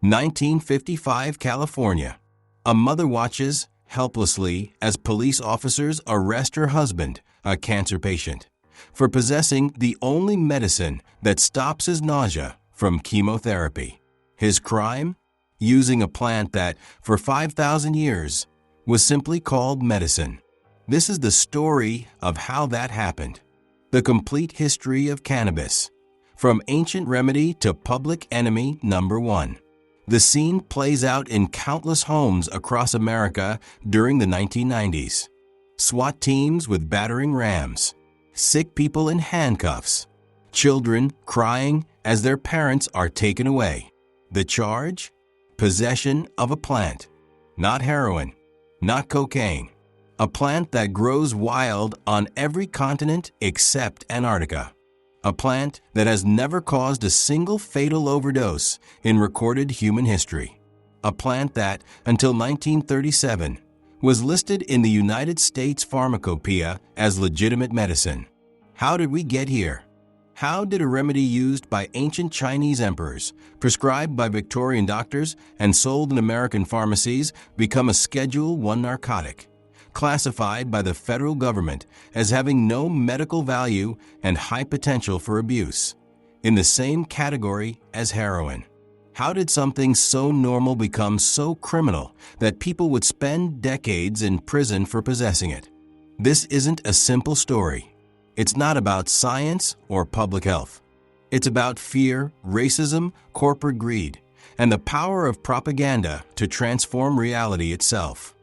1955 California. A mother watches helplessly as police officers arrest her husband, a cancer patient, for possessing the only medicine that stops his nausea from chemotherapy. His crime? Using a plant that, for 5,000 years, was simply called medicine. This is the story of how that happened. The complete history of cannabis, from ancient remedy to public enemy number one. The scene plays out in countless homes across America during the 1990s. SWAT teams with battering rams, sick people in handcuffs, children crying as their parents are taken away. The charge? Possession of a plant. Not heroin, not cocaine. A plant that grows wild on every continent except Antarctica. A plant that has never caused a single fatal overdose in recorded human history. A plant that, until 1937, was listed in the United States Pharmacopoeia as legitimate medicine. How did we get here? How did a remedy used by ancient Chinese emperors, prescribed by Victorian doctors, and sold in American pharmacies become a Schedule I narcotic, classified by the federal government as having no medical value and high potential for abuse, in the same category as heroin? How did something so normal become so criminal that people would spend decades in prison for possessing it? This isn't a simple story. It's not about science or public health. It's about fear, racism, corporate greed, and the power of propaganda to transform reality itself.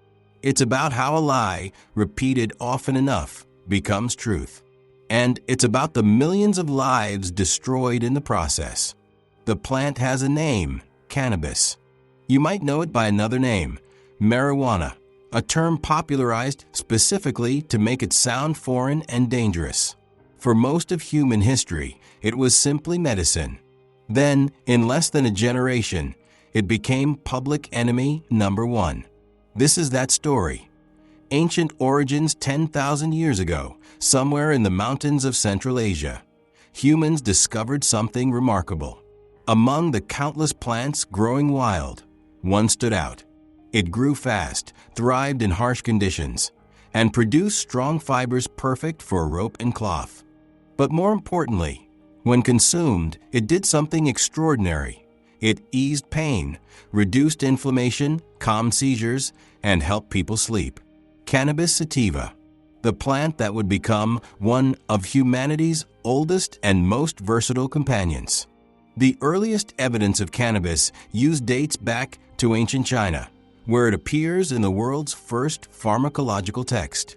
It's about how a lie, repeated often enough, becomes truth. And it's about the millions of lives destroyed in the process. The plant has a name, cannabis. You might know it by another name, marijuana, a term popularized specifically to make it sound foreign and dangerous. For most of human history, it was simply medicine. Then, in less than a generation, it became public enemy number one. This is that story. Ancient origins 10,000 years ago, somewhere in the mountains of Central Asia, humans discovered something remarkable. Among the countless plants growing wild, one stood out. It grew fast, thrived in harsh conditions, and produced strong fibers perfect for rope and cloth. But more importantly, when consumed, it did something extraordinary. It eased pain, reduced inflammation, calmed seizures, and helped people sleep. Cannabis sativa, the plant that would become one of humanity's oldest and most versatile companions. The earliest evidence of cannabis use dates back to ancient China, where it appears in the world's first pharmacological text.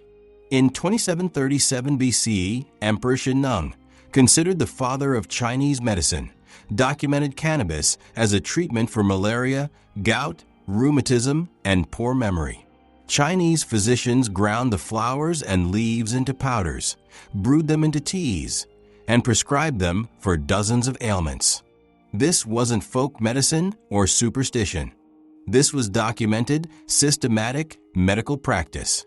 In 2737 BCE, Emperor Shennong, considered the father of Chinese medicine, documented cannabis as a treatment for malaria, gout, rheumatism, and poor memory. Chinese physicians ground the flowers and leaves into powders, brewed them into teas, and prescribed them for dozens of ailments. This wasn't folk medicine or superstition. This was documented, systematic medical practice.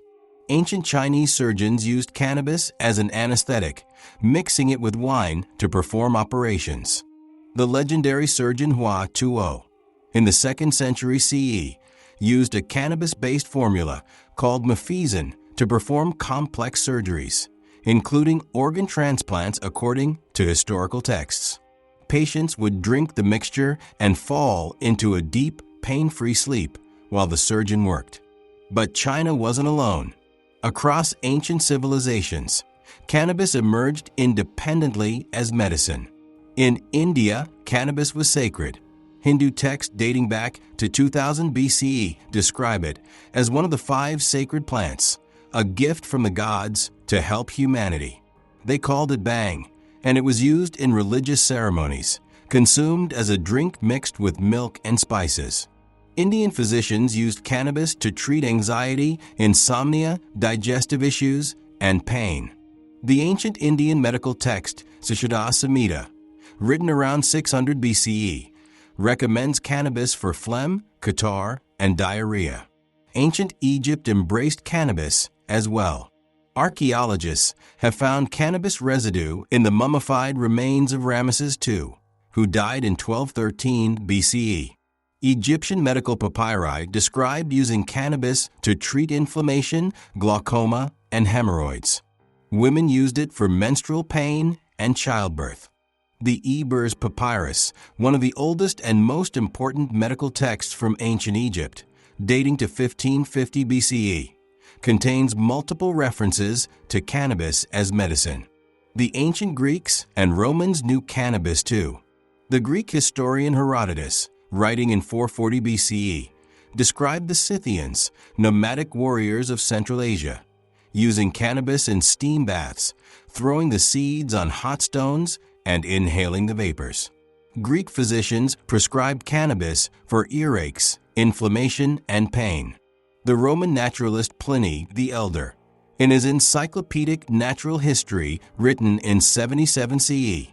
Ancient Chinese surgeons used cannabis as an anesthetic, mixing it with wine to perform operations. The legendary surgeon Hua Tuo, in the 2nd century CE, used a cannabis-based formula called mefezin to perform complex surgeries, including organ transplants according to historical texts. Patients would drink the mixture and fall into a deep, pain-free sleep while the surgeon worked. But China wasn't alone. Across ancient civilizations, cannabis emerged independently as medicine. In India, cannabis was sacred. Hindu texts dating back to 2000 BCE describe it as one of the 5 sacred plants, a gift from the gods to help humanity. They called it bang, and it was used in religious ceremonies, consumed as a drink mixed with milk and spices. Indian physicians used cannabis to treat anxiety, insomnia, digestive issues, and pain. The ancient Indian medical text, Siddha Samhita, written around 600 BCE, recommends cannabis for phlegm, catarrh, and diarrhea. Ancient Egypt embraced cannabis as well. Archaeologists have found cannabis residue in the mummified remains of Ramesses II, who died in 1213 BCE. Egyptian medical papyri described using cannabis to treat inflammation, glaucoma, and hemorrhoids. Women used it for menstrual pain and childbirth. The Ebers Papyrus, one of the oldest and most important medical texts from ancient Egypt, dating to 1550 BCE, contains multiple references to cannabis as medicine. The ancient Greeks and Romans knew cannabis too. The Greek historian Herodotus, writing in 440 BCE, described the Scythians, nomadic warriors of Central Asia, using cannabis in steam baths, throwing the seeds on hot stones, and inhaling the vapors. Greek physicians prescribed cannabis for earaches, inflammation, and pain. The Roman naturalist Pliny the Elder, in his Encyclopedic Natural History written in 77 CE,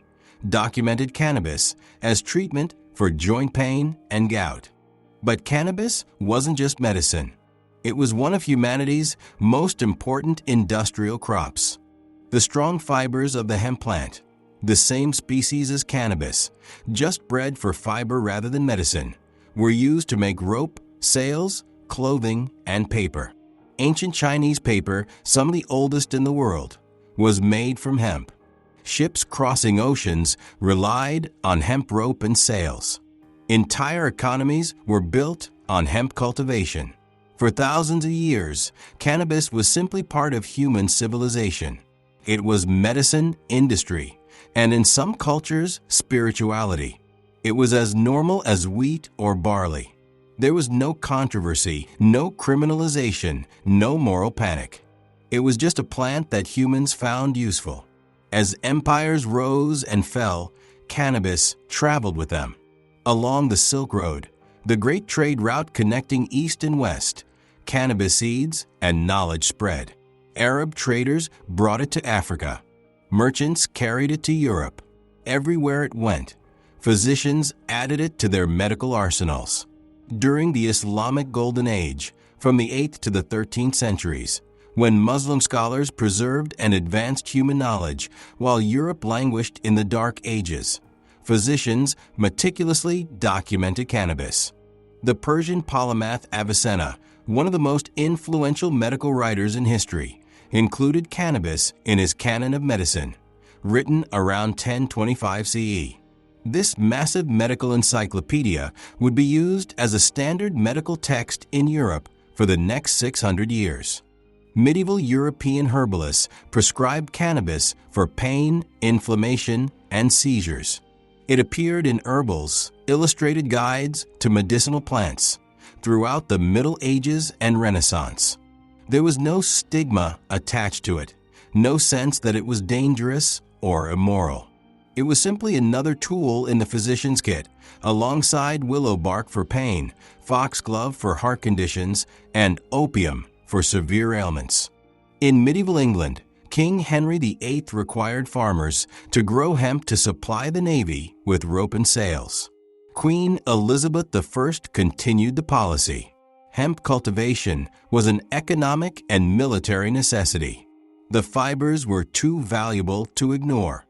documented cannabis as treatment for joint pain and gout. But cannabis wasn't just medicine. It was one of humanity's most important industrial crops. The strong fibers of the hemp plant, the same species as cannabis, just bred for fiber rather than medicine, were used to make rope, sails, clothing, and paper. Ancient Chinese paper, some of the oldest in the world, was made from hemp. Ships crossing oceans relied on hemp rope and sails. Entire economies were built on hemp cultivation. For thousands of years, cannabis was simply part of human civilization. It was medicine, industry, and in some cultures, spirituality. It was as normal as wheat or barley. There was no controversy, no criminalization, no moral panic. It was just a plant that humans found useful. As empires rose and fell, cannabis traveled with them. Along the Silk Road, the great trade route connecting East and West, cannabis seeds and knowledge spread. Arab traders brought it to Africa. Merchants carried it to Europe. Everywhere it went, physicians added it to their medical arsenals. During the Islamic Golden Age, from the 8th to the 13th centuries, when Muslim scholars preserved and advanced human knowledge while Europe languished in the Dark Ages, physicians meticulously documented cannabis. The Persian polymath Avicenna, one of the most influential medical writers in history, included cannabis in his Canon of Medicine, written around 1025 CE. This massive medical encyclopedia would be used as a standard medical text in Europe for the next 600 years. Medieval European herbalists prescribed cannabis for pain, inflammation, and seizures. It appeared in herbals, illustrated guides to medicinal plants throughout the Middle Ages and Renaissance. There was no stigma attached to it, no sense that it was dangerous or immoral. It was simply another tool in the physician's kit, alongside willow bark for pain, foxglove for heart conditions, and opium for severe ailments. In medieval England, King Henry VIII required farmers to grow hemp to supply the navy with rope and sails. Queen Elizabeth I continued the policy. Hemp cultivation was an economic and military necessity. The fibers were too valuable to ignore.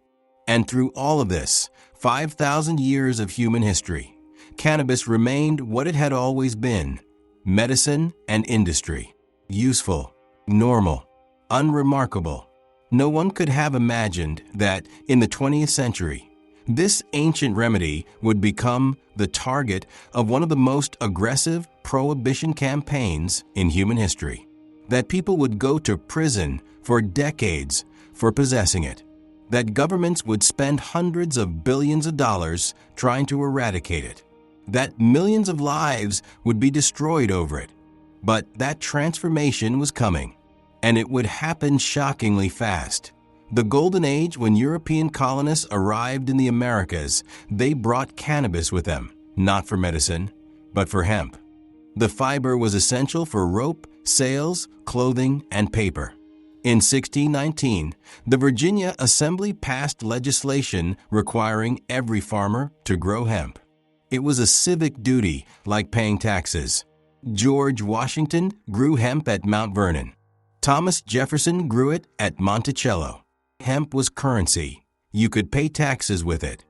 And through all of this, 5,000 years of human history, cannabis remained what it had always been: medicine and industry. Useful, normal, unremarkable. No one could have imagined that in the 20th century, this ancient remedy would become the target of one of the most aggressive prohibition campaigns in human history, that people would go to prison for decades for possessing it, that governments would spend hundreds of billions of dollars trying to eradicate it, that millions of lives would be destroyed over it. But that transformation was coming, and it would happen shockingly fast. The Golden Age, when European colonists arrived in the Americas, they brought cannabis with them, not for medicine, but for hemp. The fiber was essential for rope, sails, clothing, and paper. In 1619, the Virginia Assembly passed legislation requiring every farmer to grow hemp. It was a civic duty, like paying taxes. George Washington grew hemp at Mount Vernon. Thomas Jefferson grew it at Monticello. Hemp was currency. You could pay taxes with it.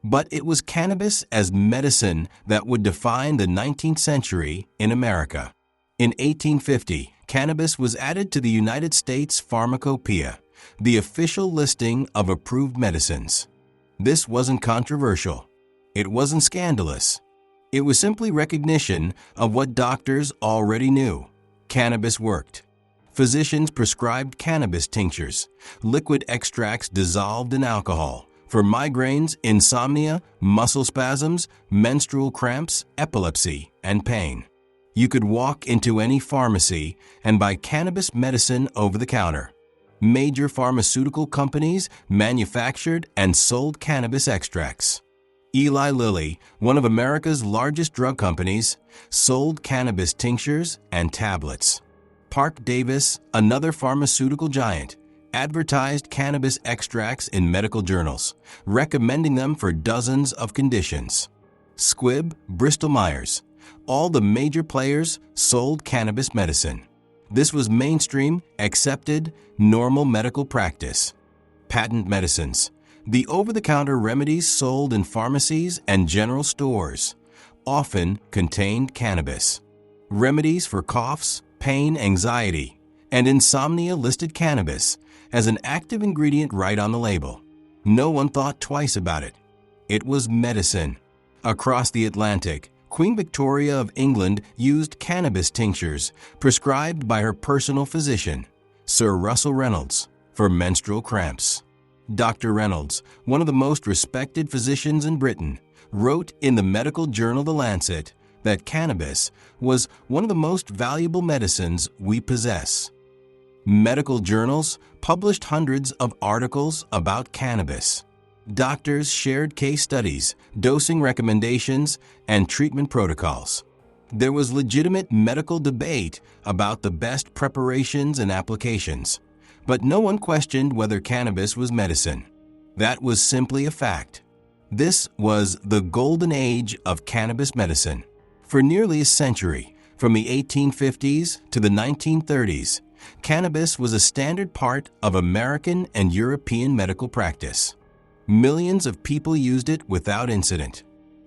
But it was cannabis as medicine that would define the 19th century in America. In 1850, cannabis was added to the United States Pharmacopoeia, the official listing of approved medicines. This wasn't controversial. It wasn't scandalous. It was simply recognition of what doctors already knew. Cannabis worked. Physicians prescribed cannabis tinctures, liquid extracts dissolved in alcohol, for migraines, insomnia, muscle spasms, menstrual cramps, epilepsy, and pain. You could walk into any pharmacy and buy cannabis medicine over the counter. Major pharmaceutical companies manufactured and sold cannabis extracts. Eli Lilly, one of America's largest drug companies, sold cannabis tinctures and tablets. Parke-Davis, another pharmaceutical giant, advertised cannabis extracts in medical journals, recommending them for dozens of conditions. Squibb, Bristol-Myers, all the major players sold cannabis medicine. This was mainstream, accepted, normal medical practice. Patent medicines, the over-the-counter remedies sold in pharmacies and general stores, often contained cannabis. Remedies for coughs, pain, anxiety, and insomnia listed cannabis as an active ingredient right on the label. No one thought twice about it. It was medicine. Across the Atlantic, Queen Victoria of England used cannabis tinctures prescribed by her personal physician, Sir Russell Reynolds, for menstrual cramps. Dr. Reynolds, one of the most respected physicians in Britain, wrote in the medical journal The Lancet that cannabis was one of the most valuable medicines we possess. Medical journals published hundreds of articles about cannabis. Doctors shared case studies, dosing recommendations, and treatment protocols. There was legitimate medical debate about the best preparations and applications, but no one questioned whether cannabis was medicine. That was simply a fact. This was the golden age of cannabis medicine. For nearly a century, from the 1850s to the 1930s, cannabis was a standard part of American and European medical practice. Millions of people used it without incident.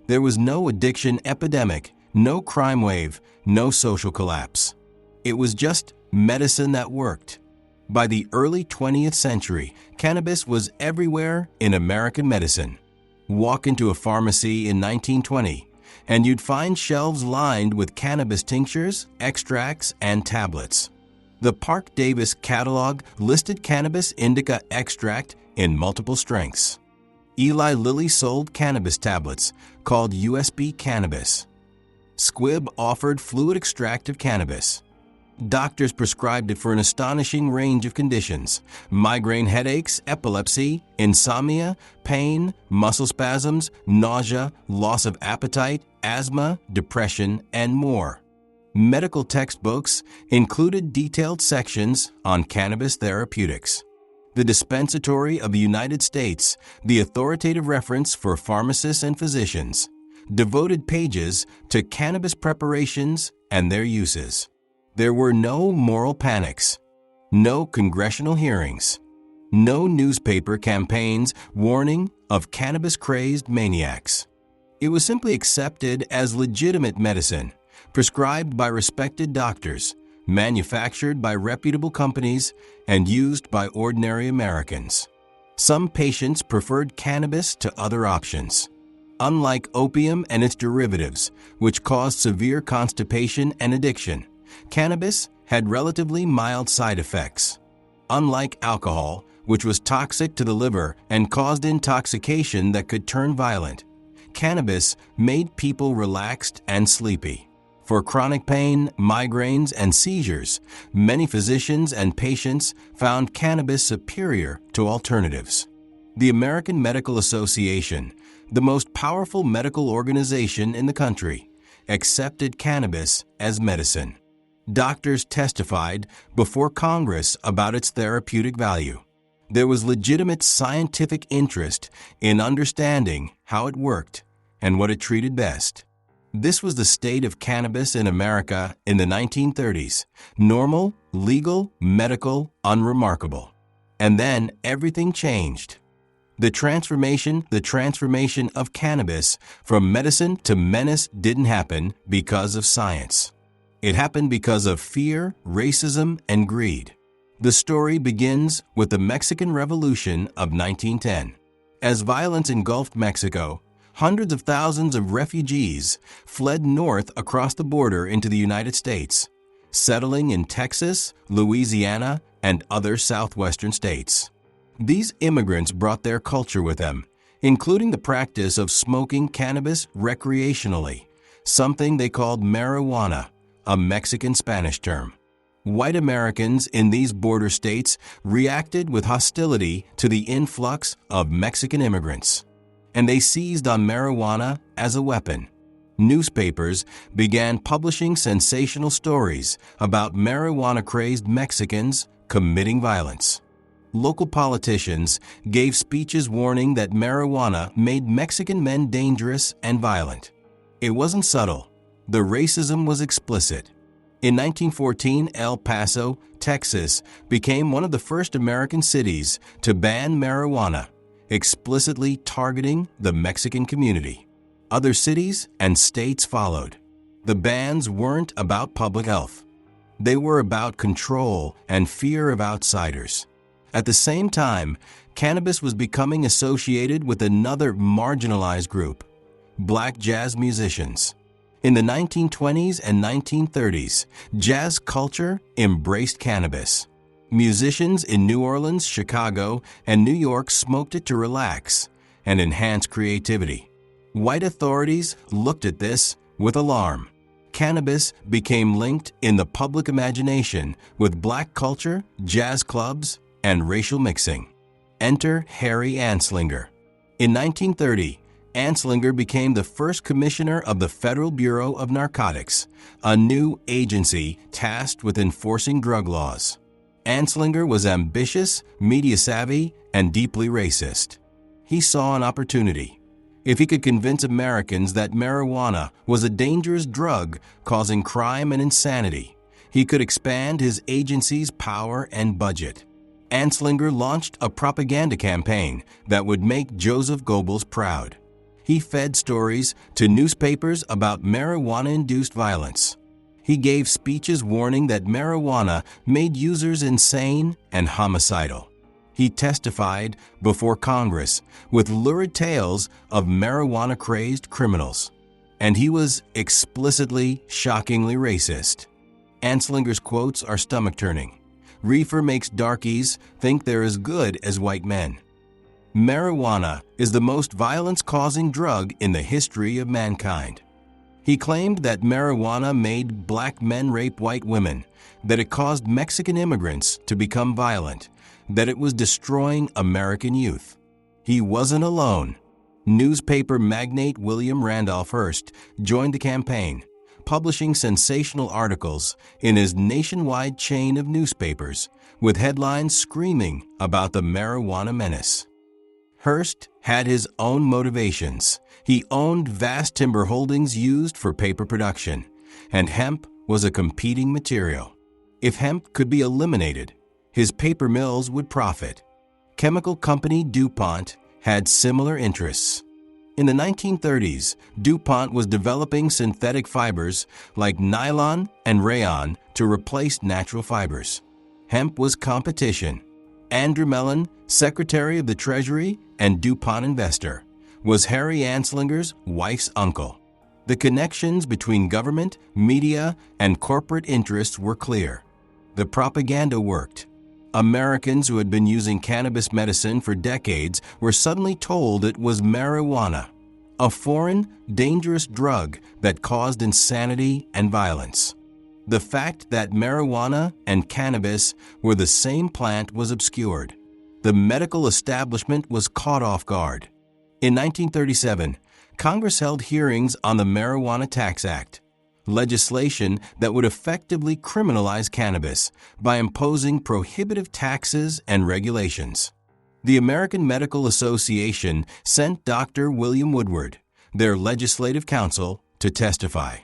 There was no addiction epidemic, no crime wave, no social collapse. It was just medicine that worked. By the early 20th century, cannabis was everywhere in American medicine. Walk into a pharmacy in 1920, and you'd find shelves lined with cannabis tinctures, extracts, and tablets. The Parke-Davis catalog listed cannabis indica extract in multiple strengths. Eli Lilly sold cannabis tablets called USB Cannabis. Squibb offered fluid extract of cannabis. Doctors prescribed it for an astonishing range of conditions: migraine headaches, epilepsy, insomnia, pain, muscle spasms, nausea, loss of appetite, asthma, depression, and more. Medical textbooks included detailed sections on cannabis therapeutics. The Dispensatory of the United States, the authoritative reference for pharmacists and physicians, devoted pages to cannabis preparations and their uses. There were no moral panics, no congressional hearings, no newspaper campaigns warning of cannabis-crazed maniacs. It was simply accepted as legitimate medicine, prescribed by respected doctors, manufactured by reputable companies, and used by ordinary Americans. Some patients preferred cannabis to other options. Unlike opium and its derivatives, which caused severe constipation and addiction, cannabis had relatively mild side effects. Unlike alcohol, which was toxic to the liver and caused intoxication that could turn violent, cannabis made people relaxed and sleepy. For chronic pain, migraines, and seizures, many physicians and patients found cannabis superior to alternatives. The American Medical Association, the most powerful medical organization in the country, accepted cannabis as medicine. Doctors testified before Congress about its therapeutic value. There was legitimate scientific interest in understanding how it worked and what it treated best. This was the state of cannabis in America in the 1930s: normal, legal, medical, unremarkable. And then everything changed. The transformation of cannabis from medicine to menace didn't happen because of science. It happened because of fear, racism, and greed. The story begins with the Mexican Revolution of 1910. As violence engulfed Mexico, hundreds of thousands of refugees fled north across the border into the United States, settling in Texas, Louisiana, and other southwestern states. These immigrants brought their culture with them, including the practice of smoking cannabis recreationally, something they called marijuana, a Mexican Spanish term. White Americans in these border states reacted with hostility to the influx of Mexican immigrants, and they seized on marijuana as a weapon. Newspapers began publishing sensational stories about marijuana-crazed Mexicans committing violence. Local politicians gave speeches warning that marijuana made Mexican men dangerous and violent. It wasn't subtle. The racism was explicit. In 1914, El Paso, Texas, became one of the first American cities to ban marijuana, explicitly targeting the Mexican community. Other cities and states followed. The bans weren't about public health. They were about control and fear of outsiders. At the same time, cannabis was becoming associated with another marginalized group, black jazz musicians. In the 1920s and 1930s, jazz culture embraced cannabis. Musicians in New Orleans, Chicago, and New York smoked it to relax and enhance creativity. White authorities looked at this with alarm. Cannabis became linked in the public imagination with black culture, jazz clubs, and racial mixing. Enter Harry Anslinger. In 1930, Anslinger became the first commissioner of the Federal Bureau of Narcotics, a new agency tasked with enforcing drug laws. Anslinger was ambitious, media-savvy, and deeply racist. He saw an opportunity. If he could convince Americans that marijuana was a dangerous drug causing crime and insanity, he could expand his agency's power and budget. Anslinger launched a propaganda campaign that would make Joseph Goebbels proud. He fed stories to newspapers about marijuana-induced violence. He gave speeches warning that marijuana made users insane and homicidal. He testified before Congress with lurid tales of marijuana-crazed criminals. And he was explicitly, shockingly racist. Anslinger's quotes are stomach-turning. Reefer makes darkies think they're as good as white men. Marijuana is the most violence-causing drug in the history of mankind. He claimed that marijuana made black men rape white women, that it caused Mexican immigrants to become violent, that it was destroying American youth. He wasn't alone. Newspaper magnate William Randolph Hearst joined the campaign, publishing sensational articles in his nationwide chain of newspapers with headlines screaming about the marijuana menace. Hearst had his own motivations. He owned vast timber holdings used for paper production, and hemp was a competing material. If hemp could be eliminated, his paper mills would profit. Chemical company DuPont had similar interests. In the 1930s, DuPont was developing synthetic fibers like nylon and rayon to replace natural fibers. Hemp was competition. Andrew Mellon, Secretary of the Treasury and DuPont investor, was Harry Anslinger's wife's uncle. The connections between government, media, and corporate interests were clear. The propaganda worked. Americans who had been using cannabis medicine for decades were suddenly told it was marijuana, a foreign, dangerous drug that caused insanity and violence. The fact that marijuana and cannabis were the same plant was obscured. The medical establishment was caught off guard. In 1937, Congress held hearings on the Marijuana Tax Act, legislation that would effectively criminalize cannabis by imposing prohibitive taxes and regulations. The American Medical Association sent Dr. William Woodward, their legislative counsel, to testify.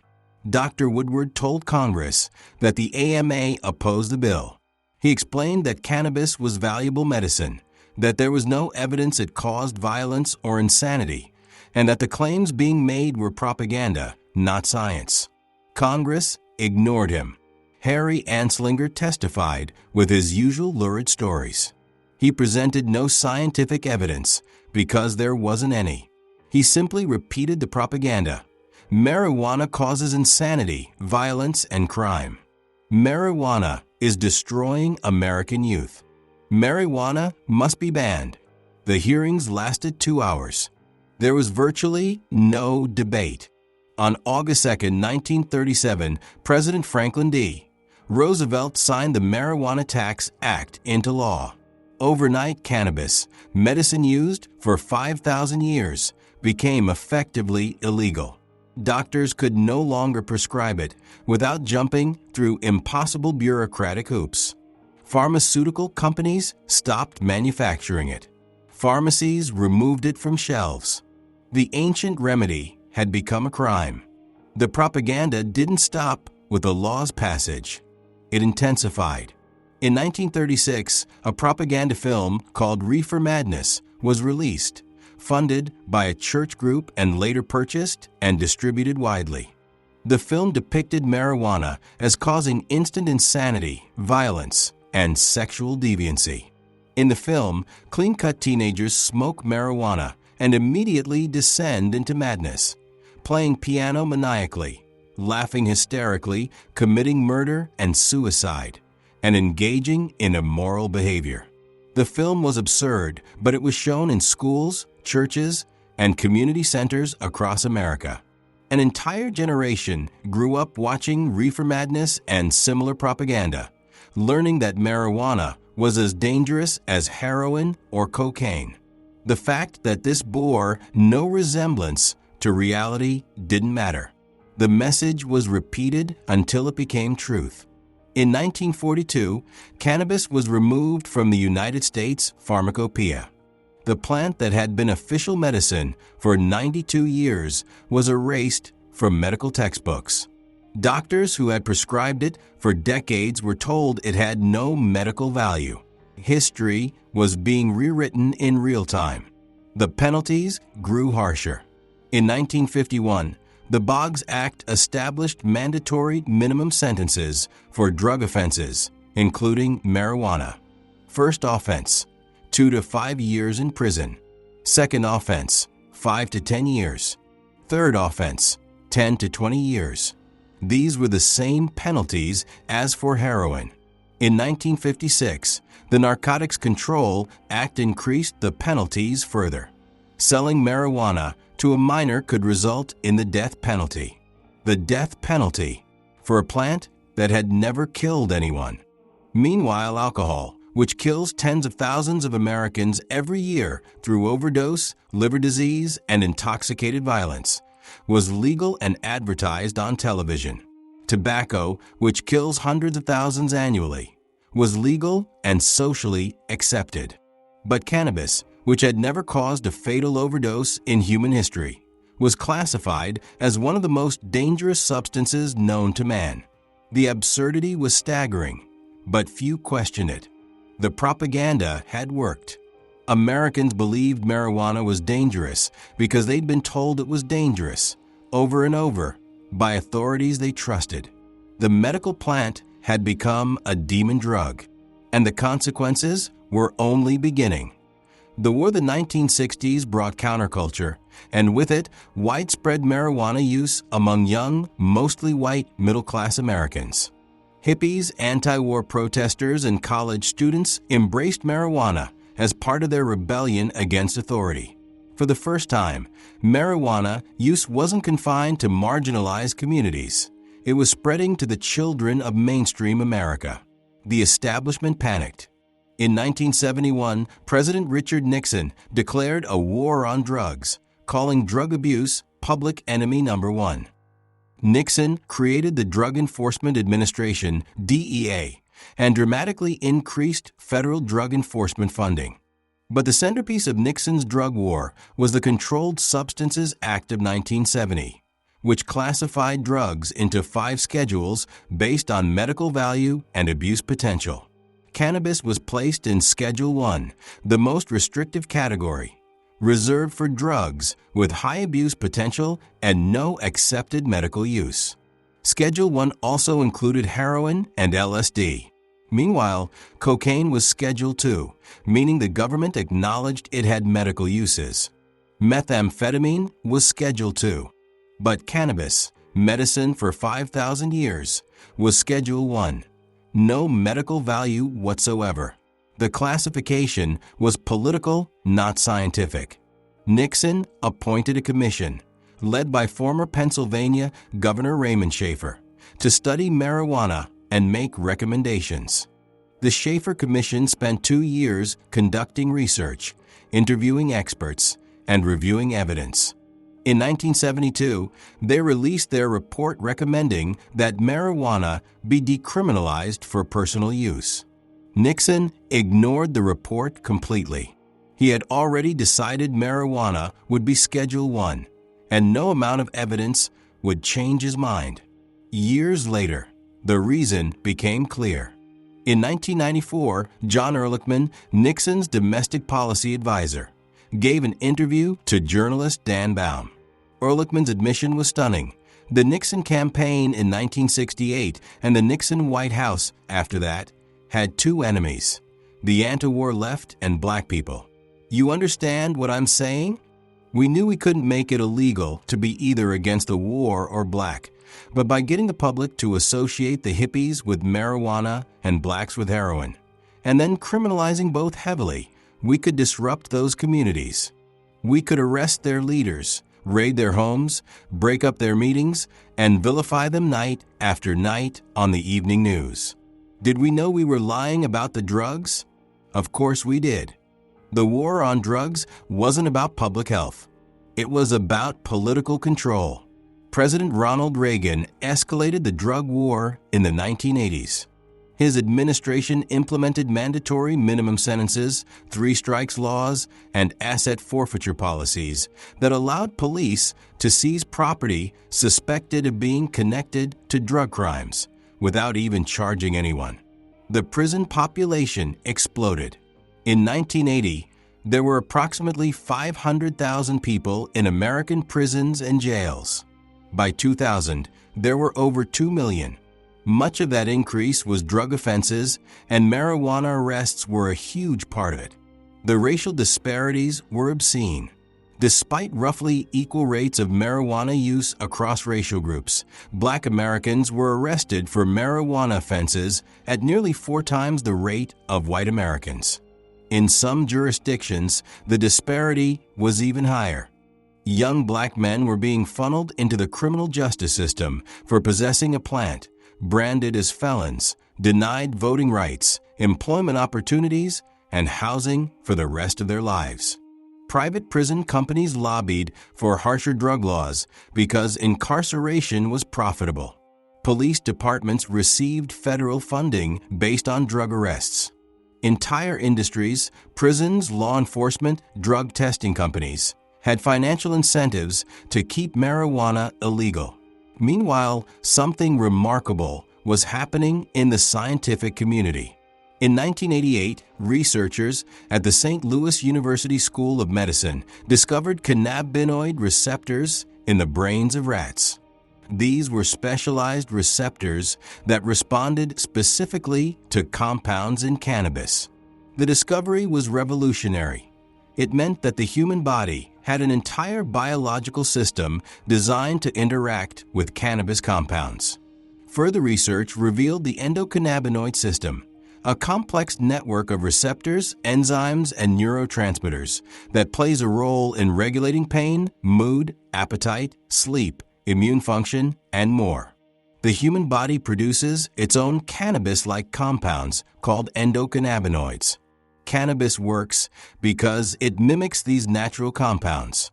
Dr. Woodward told Congress that the AMA opposed the bill. He explained that cannabis was valuable medicine, that there was no evidence it caused violence or insanity, and that the claims being made were propaganda, not science. Congress ignored him. Harry Anslinger testified with his usual lurid stories. He presented no scientific evidence because there wasn't any. He simply repeated the propaganda. Marijuana causes insanity, violence, and crime. Marijuana is destroying American youth. Marijuana must be banned. The hearings lasted 2 hours. There was virtually no debate. On August 2, 1937, President Franklin D. Roosevelt signed the Marijuana Tax Act into law. Overnight, cannabis, medicine used for 5,000 years, became effectively illegal. Doctors could no longer prescribe it without jumping through impossible bureaucratic hoops. Pharmaceutical companies stopped manufacturing it. Pharmacies removed it from shelves. The ancient remedy had become a crime. The propaganda didn't stop with the law's passage. It intensified. In 1936, a propaganda film called Reefer Madness was released, funded by a church group and later purchased and distributed widely. The film depicted marijuana as causing instant insanity, violence, and sexual deviancy. In the film, clean-cut teenagers smoke marijuana and immediately descend into madness, playing piano maniacally, laughing hysterically, committing murder and suicide, and engaging in immoral behavior. The film was absurd, but it was shown in schools, churches, and community centers across America. An entire generation grew up watching Reefer Madness and similar propaganda, learning that marijuana was as dangerous as heroin or cocaine. The fact that this bore no resemblance to reality didn't matter. The message was repeated until it became truth. In 1942, cannabis was removed from the United States Pharmacopoeia. The plant that had been official medicine for 92 years was erased from medical textbooks. Doctors who had prescribed it for decades were told it had no medical value. History was being rewritten in real time. The penalties grew harsher. In 1951, the Boggs Act established mandatory minimum sentences for drug offenses, including marijuana. First offense, 2 to 5 years in prison. Second offense, 5 to 10 years. Third offense, 10 to 20 years. These were the same penalties as for heroin. In 1956, the Narcotics Control Act increased the penalties further. Selling marijuana to a minor could result in the death penalty. The death penalty for a plant that had never killed anyone. Meanwhile, alcohol, which kills tens of thousands of Americans every year through overdose, liver disease, and intoxicated violence, was legal and advertised on television. Tobacco, which kills hundreds of thousands annually, was legal and socially accepted. But cannabis, which had never caused a fatal overdose in human history, was classified as one of the most dangerous substances known to man. The absurdity was staggering, but few questioned it. The propaganda had worked. Americans believed marijuana was dangerous because they'd been told it was dangerous over and over by authorities they trusted. The medical plant had become a demon drug, and the consequences were only beginning. The war of the 1960s brought counterculture, and with it, widespread marijuana use among young, mostly white, middle-class Americans. Hippies, anti-war protesters, and college students embraced marijuana as part of their rebellion against authority. For the first time, marijuana use wasn't confined to marginalized communities. It was spreading to the children of mainstream America. The establishment panicked. In 1971, President Richard Nixon declared a war on drugs, calling drug abuse public enemy number one. Nixon created the Drug Enforcement Administration, DEA, and dramatically increased federal drug enforcement funding. But the centerpiece of Nixon's drug war was the Controlled Substances Act of 1970, which classified drugs into 5 schedules based on medical value and abuse potential. Cannabis was placed in Schedule 1, the most restrictive category, reserved for drugs with high abuse potential and no accepted medical use. Schedule 1 also included heroin and LSD. Meanwhile, cocaine was Schedule 2, meaning the government acknowledged it had medical uses. Methamphetamine was Schedule 2. But cannabis, medicine for 5,000 years, was Schedule 1. No medical value whatsoever. The classification was political, not scientific. Nixon appointed a commission, led by former Pennsylvania Governor Raymond Schaefer, to study marijuana and make recommendations. The Schaefer Commission spent 2 years conducting research, interviewing experts, and reviewing evidence. In 1972, they released their report recommending that marijuana be decriminalized for personal use. Nixon ignored the report completely. He had already decided marijuana would be Schedule 1, and no amount of evidence would change his mind. Years later, the reason became clear. In 1994, John Ehrlichman, Nixon's domestic policy advisor, gave an interview to journalist Dan Baum. Ehrlichman's admission was stunning. The Nixon campaign in 1968 and the Nixon White House after that had 2 enemies, the anti-war left and black people. You understand what I'm saying? We knew we couldn't make it illegal to be either against the war or black, but by getting the public to associate the hippies with marijuana and blacks with heroin, and then criminalizing both heavily, we could disrupt those communities. We could arrest their leaders, raid their homes, break up their meetings, and vilify them night after night on the evening news. Did we know we were lying about the drugs? Of course we did. The war on drugs wasn't about public health. It was about political control. President Ronald Reagan escalated the drug war in the 1980s. His administration implemented mandatory minimum sentences, 3 strikes laws, and asset forfeiture policies that allowed police to seize property suspected of being connected to drug crimes without even charging anyone. The prison population exploded. In 1980, there were approximately 500,000 people in American prisons and jails. By 2000, there were over 2 million. Much of that increase was drug offenses, and marijuana arrests were a huge part of it. The racial disparities were obscene. Despite roughly equal rates of marijuana use across racial groups, black Americans were arrested for marijuana offenses at nearly 4 times the rate of white Americans. In some jurisdictions, the disparity was even higher. Young black men were being funneled into the criminal justice system for possessing a plant, branded as felons, denied voting rights, employment opportunities, and housing for the rest of their lives. Private prison companies lobbied for harsher drug laws because incarceration was profitable. Police departments received federal funding based on drug arrests. Entire industries, prisons, law enforcement, drug testing companies, had financial incentives to keep marijuana illegal. Meanwhile, something remarkable was happening in the scientific community. In 1988, researchers at the St. Louis University School of Medicine discovered cannabinoid receptors in the brains of rats. These were specialized receptors that responded specifically to compounds in cannabis. The discovery was revolutionary. It meant that the human body had an entire biological system designed to interact with cannabis compounds. Further research revealed the endocannabinoid system, a complex network of receptors, enzymes, and neurotransmitters that plays a role in regulating pain, mood, appetite, sleep, immune function, and more. The human body produces its own cannabis-like compounds called endocannabinoids. Cannabis works because it mimics these natural compounds.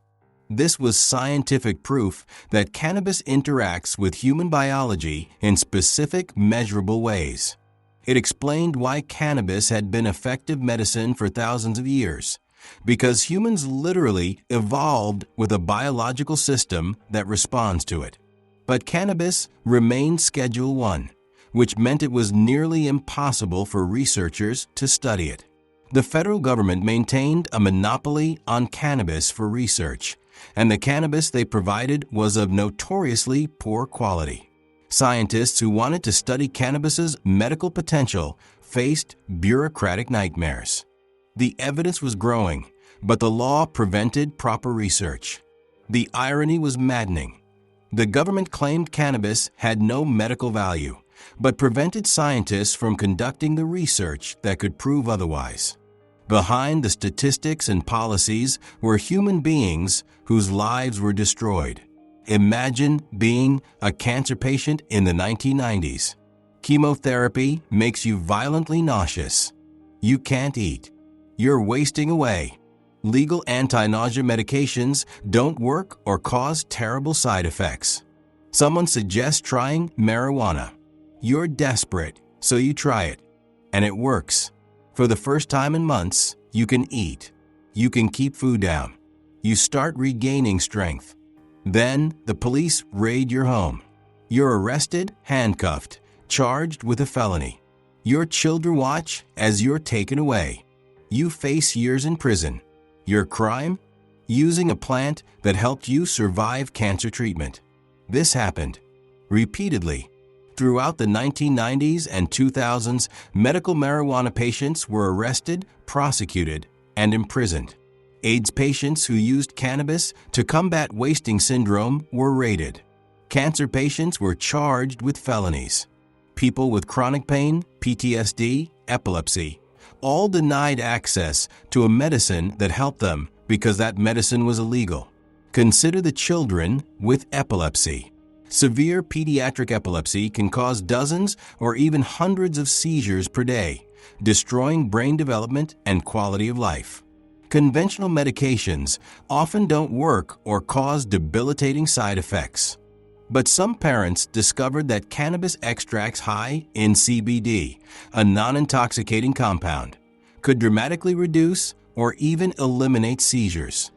This was scientific proof that cannabis interacts with human biology in specific, measurable ways. It explained why cannabis had been effective medicine for thousands of years, because humans literally evolved with a biological system that responds to it. But cannabis remained Schedule 1, which meant it was nearly impossible for researchers to study it. The federal government maintained a monopoly on cannabis for research, and the cannabis they provided was of notoriously poor quality. Scientists who wanted to study cannabis's medical potential faced bureaucratic nightmares. The evidence was growing, but the law prevented proper research. The irony was maddening. The government claimed cannabis had no medical value, but prevented scientists from conducting the research that could prove otherwise. Behind the statistics and policies were human beings whose lives were destroyed. Imagine being a cancer patient in the 1990s. Chemotherapy makes you violently nauseous. You can't eat. You're wasting away. Legal anti-nausea medications don't work or cause terrible side effects. Someone suggests trying marijuana. You're desperate, so you try it. And it works. For the first time in months, you can eat. You can keep food down. You start regaining strength. Then the police raid your home. You're arrested, handcuffed, charged with a felony. Your children watch as you're taken away. You face years in prison. Your crime? Using a plant that helped you survive cancer treatment. This happened repeatedly. Throughout the 1990s and 2000s, medical marijuana patients were arrested, prosecuted, and imprisoned. AIDS patients who used cannabis to combat wasting syndrome were raided. Cancer patients were charged with felonies. People with chronic pain, PTSD, epilepsy, all denied access to a medicine that helped them because that medicine was illegal. Consider the children with epilepsy. Severe pediatric epilepsy can cause dozens or even hundreds of seizures per day, destroying brain development and quality of life. Conventional medications often don't work or cause debilitating side effects. But some parents discovered that cannabis extracts high in CBD, a non-intoxicating compound, could dramatically reduce or even eliminate seizures.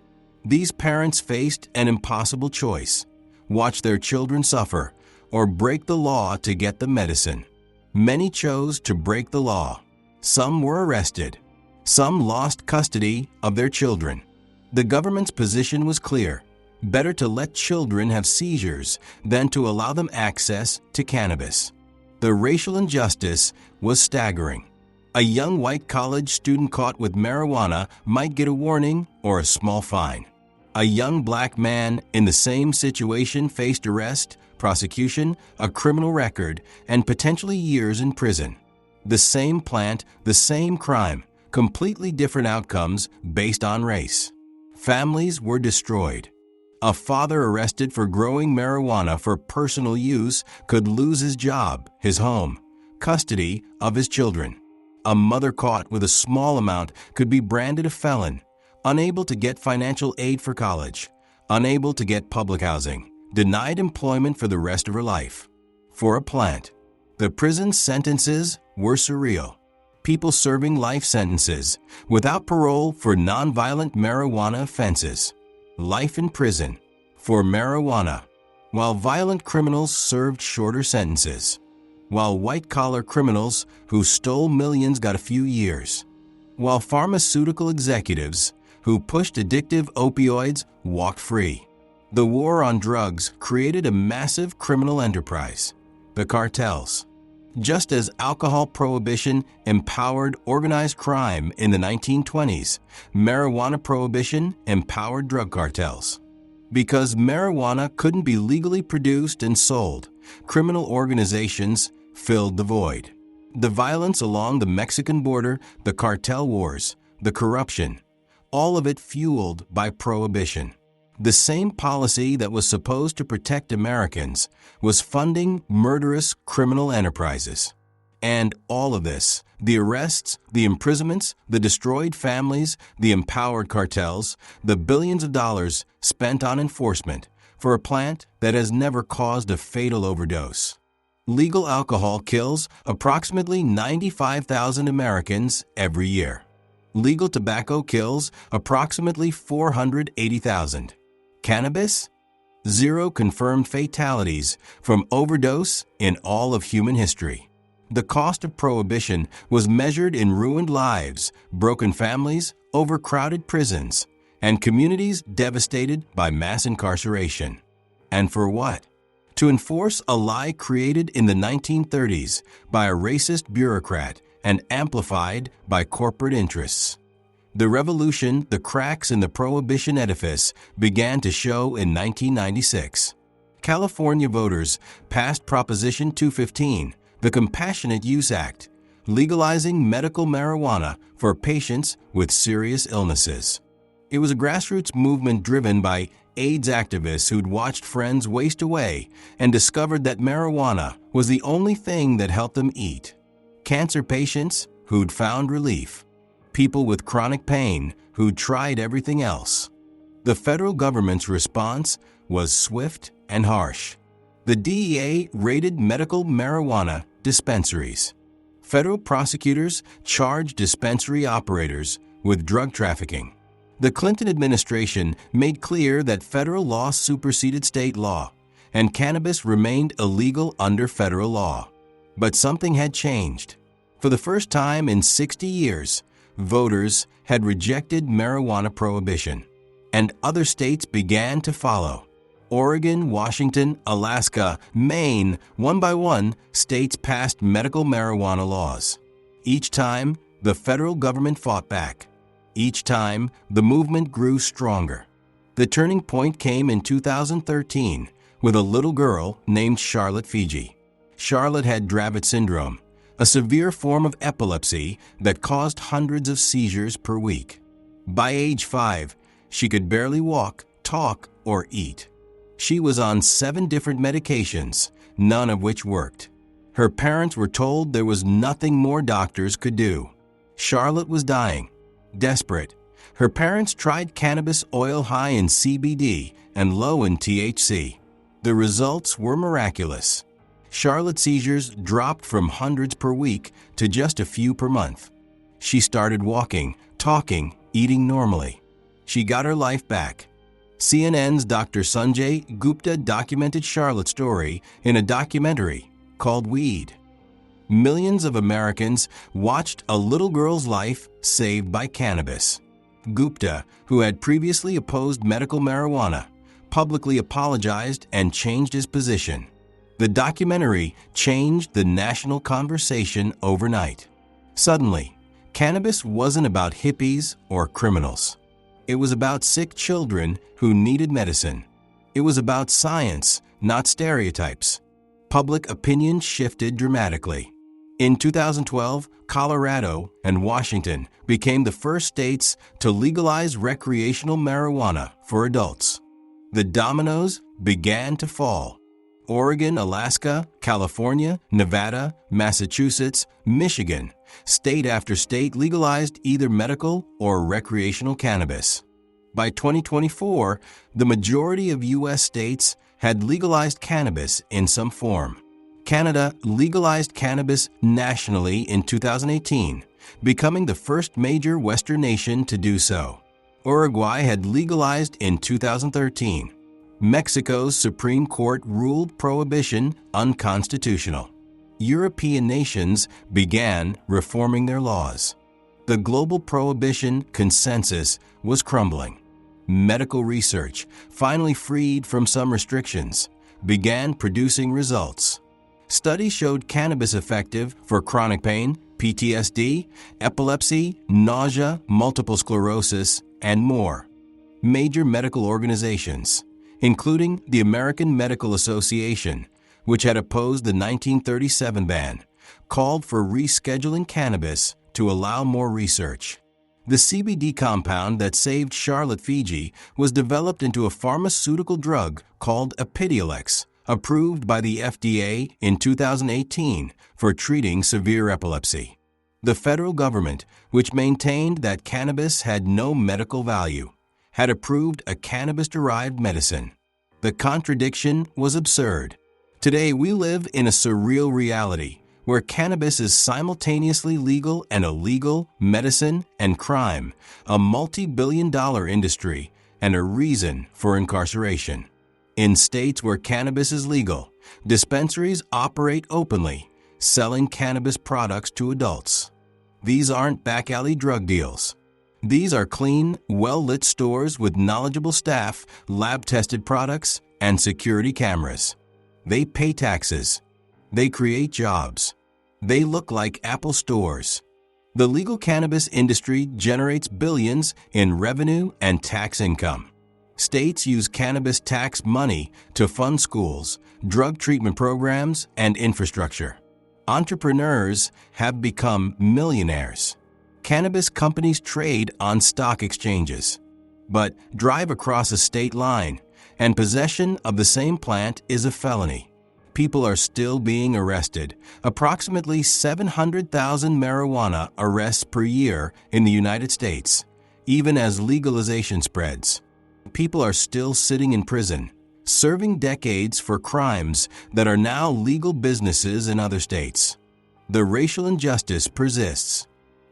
These parents faced an impossible choice: watch their children suffer or break the law to get the medicine. Many chose to break the law. Some were arrested. Some lost custody of their children. The government's position was clear: better to let children have seizures than to allow them access to cannabis. The racial injustice was staggering. A young white college student caught with marijuana might get a warning or a small fine. A young black man in the same situation faced arrest, prosecution, a criminal record, and potentially years in prison. The same plant, the same crime, completely different outcomes based on race. Families were destroyed. A father arrested for growing marijuana for personal use could lose his job, his home, custody of his children. A mother caught with a small amount could be branded a felon, unable to get financial aid for college, unable to get public housing, denied employment for the rest of her life. For a plant. The prison sentences were surreal. People serving life sentences without parole for nonviolent marijuana offenses. Life in prison for marijuana, while violent criminals served shorter sentences. While white-collar criminals who stole millions got a few years. While pharmaceutical executives who pushed addictive opioids walked free. The war on drugs created a massive criminal enterprise, the cartels. Just as alcohol prohibition empowered organized crime in the 1920s, marijuana prohibition empowered drug cartels. Because marijuana couldn't be legally produced and sold, criminal organizations filled the void. The violence along the Mexican border, the cartel wars, the corruption, all of it fueled by prohibition. The same policy that was supposed to protect Americans was funding murderous criminal enterprises. And all of this, the arrests, the imprisonments, the destroyed families, the empowered cartels, the billions of dollars spent on enforcement for a plant that has never caused a fatal overdose. Legal alcohol kills approximately 95,000 Americans every year. Legal tobacco kills approximately 480,000. Cannabis? 0 confirmed fatalities from overdose in all of human history. The cost of prohibition was measured in ruined lives, broken families, overcrowded prisons, and communities devastated by mass incarceration. And for what? To enforce a lie created in the 1930s by a racist bureaucrat and amplified by corporate interests. The revolution, the cracks in the prohibition edifice, began to show in 1996. California voters passed Proposition 215, the Compassionate Use Act, legalizing medical marijuana for patients with serious illnesses. It was a grassroots movement driven by AIDS activists who'd watched friends waste away and discovered that marijuana was the only thing that helped them eat. Cancer patients who'd found relief. People with chronic pain who'd tried everything else. The federal government's response was swift and harsh. The DEA raided medical marijuana dispensaries. Federal prosecutors charged dispensary operators with drug trafficking. The Clinton administration made clear that federal law superseded state law, and cannabis remained illegal under federal law. But something had changed. For the first time in 60 years, voters had rejected marijuana prohibition, and other states began to follow. Oregon, Washington, Alaska, Maine, one by one, states passed medical marijuana laws. Each time, the federal government fought back. Each time, the movement grew stronger. The turning point came in 2013 with a little girl named Charlotte Figi. Charlotte had Dravet syndrome, a severe form of epilepsy that caused hundreds of seizures per week. By age 5, she could barely walk, talk, or eat. She was on 7 different medications, none of which worked. Her parents were told there was nothing more doctors could do. Charlotte was dying, desperate. Her parents tried cannabis oil high in CBD and low in THC. The results were miraculous. Charlotte's seizures dropped from hundreds per week to just a few per month. She started walking, talking, eating normally. She got her life back. CNN's Dr. Sanjay Gupta documented Charlotte's story in a documentary called Weed. Millions of Americans watched a little girl's life saved by cannabis. Gupta, who had previously opposed medical marijuana, publicly apologized and changed his position. The documentary changed the national conversation overnight. Suddenly, cannabis wasn't about hippies or criminals. It was about sick children who needed medicine. It was about science, not stereotypes. Public opinion shifted dramatically. In 2012, Colorado and Washington became the first states to legalize recreational marijuana for adults. The dominoes began to fall. Oregon, Alaska, California, Nevada, Massachusetts, Michigan, state after state legalized either medical or recreational cannabis. By 2024, the majority of U.S. states had legalized cannabis in some form. Canada legalized cannabis nationally in 2018, becoming the first major Western nation to do so. Uruguay had legalized in 2013. Mexico's Supreme Court ruled prohibition unconstitutional. European nations began reforming their laws. The global prohibition consensus was crumbling. Medical research, finally freed from some restrictions, began producing results. Studies showed cannabis effective for chronic pain, PTSD, epilepsy, nausea, multiple sclerosis, and more. Major medical organizations, including the American Medical Association, which had opposed the 1937 ban, called for rescheduling cannabis to allow more research. The CBD compound that saved Charlotte Figi was developed into a pharmaceutical drug called Epidiolex, approved by the FDA in 2018 for treating severe epilepsy. The federal government, which maintained that cannabis had no medical value, had approved a cannabis-derived medicine. The contradiction was absurd. Today, we live in a surreal reality where cannabis is simultaneously legal and illegal, medicine and crime, a multi-billion-dollar industry, and a reason for incarceration. In states where cannabis is legal, dispensaries operate openly, selling cannabis products to adults. These aren't back-alley drug deals. These are clean, well-lit stores with knowledgeable staff, lab-tested products, and security cameras. They pay taxes. They create jobs. They look like Apple stores. The legal cannabis industry generates billions in revenue and tax income. States use cannabis tax money to fund schools, drug treatment programs, and infrastructure. Entrepreneurs have become millionaires. Cannabis companies trade on stock exchanges, but drive across a state line, and possession of the same plant is a felony. People are still being arrested. Approximately 700,000 marijuana arrests per year in the United States, even as legalization spreads. People are still sitting in prison, serving decades for crimes that are now legal businesses in other states. The racial injustice persists.